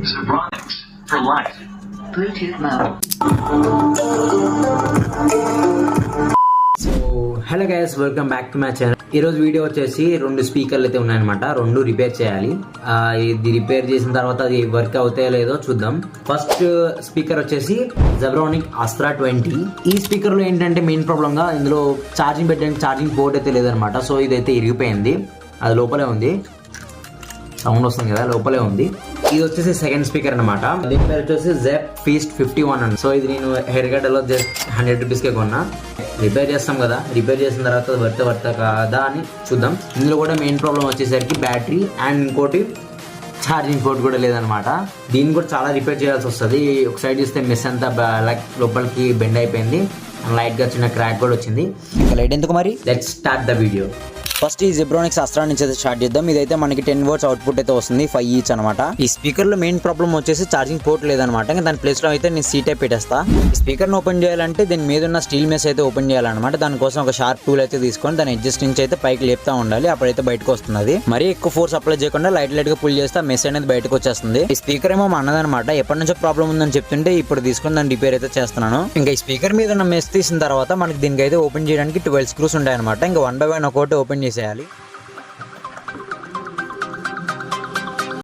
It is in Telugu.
Zebronics for life. Bluetooth mode. So hello guys, welcome back to my channel. ఈరోజు వీడియో వచ్చేసి 2 స్పీకర్లు అయితే ఉన్నాయన్నమాట. 2 రిపేర్ చేయాలి. ఇది రిపేర్ చేసిన తర్వాత అది వర్క్ అవుతాయో లేదో చూద్దాం. ఫస్ట్ స్పీకర్ వచ్చేసి జెబ్రానిక్ అస్త్రా 20. ఈ స్పీకర్ లో ఏంటంటే మెయిన్ ప్రాబ్లం గా ఇందులో ఛార్జింగ్ పెట్టడానికి ఛార్జింగ్ పోర్ట్ అయితే లేదనమాట. సో ఇదైతే ఇరిగిపోయింది, అది లోపలే ఉంది, సౌండ్ వస్తుంది కదా, లోపలే ఉంది. ఇది వచ్చేసి సెకండ్ స్పీకర్ అనమాట. దీని పేరు వచ్చేసి జెప్ ఫీస్ట్ 51 అండి. సో ఇది నేను హెయిర్ గడ్డలో జస్ట్ 100 రూపీస్కే కొన్నా. రిపేర్ చేస్తాం కదా, రిపేర్ చేసిన తర్వాత వర్త కదా అని చూద్దాం. ఇందులో కూడా మెయిన్ ప్రాబ్లం వచ్చేసరికి బ్యాటరీ అండ్ ఇంకోటి ఛార్జింగ్ పోర్ట్ కూడా లేదనమాట. దీన్ని కూడా చాలా రిపేర్ చేయాల్సి వస్తుంది. ఒక సైడ్ చూస్తే మెస్ అంతా లైక్ లోపలికి బెండ్ అయిపోయింది, లైట్ గా చిన్న క్రాక్ కూడా వచ్చింది. ఇంకా లైట్ ఎందుకు మరి, let's start the video. First ఈ జెబ్రానిక్స్ అస్త్రా నుంచి అయితే స్టార్ట్ చేద్దాం. ఇదైతే మనకి 10 వాట్స్ అవుట్పుట్ అయితే వస్తుంది, 5 ఈచ్ అనమాట. ఈ స్పీకర్ లో మెయిన్ ప్రాబ్లం వచ్చేసి ఛార్జింగ్ పోర్ట్ లేదనమాట. ఇంకా దాని ప్లేస్ లో అయితే నేను సీట్ అయితే పెట్టేస్తా. ఈ స్పీకర్ ను ఓపెన్ చేయాలంటే దీని మీద ఉన్న స్టీల్ మెస్ అయితే ఓపెన్ చేయాలన్నమాట. దానికోసం ఒక షార్ప్ టూల్ అయితే తీసుకొని దాని అడ్జస్ట్ నుంచి అయితే పైకి లేపుతా ఉండాలి, అప్పుడైతే బయటకు వస్తుంది. మరీ ఎక్కువ ఫోర్స్ అప్లై చేయకుండా లైట్ గా పుల్ చేస్తే మెస్ అనేది బయటకు వచ్చేస్తుంది. ఈ స్పీకర్ ఏమో అన్నదనమాట, ఎప్పటి నుంచో ప్రాబ్లం ఉందని చెప్తుంటే ఇప్పుడు తీసుకొని దాన్ని రిపేర్ అయితే చేస్తున్నాను. ఇంకా ఈ స్పీకర్ మీద ఉన్న మెస్ తీసిన తర్వాత మనకి దీనికి అయితే ఓపెన్ చేయడానికి 12 స్క్రూస్ ఉంటాయి అనమాట. ఇంకా 1 by 1 ఒకటి ఓపెన్ చేసేయాలి.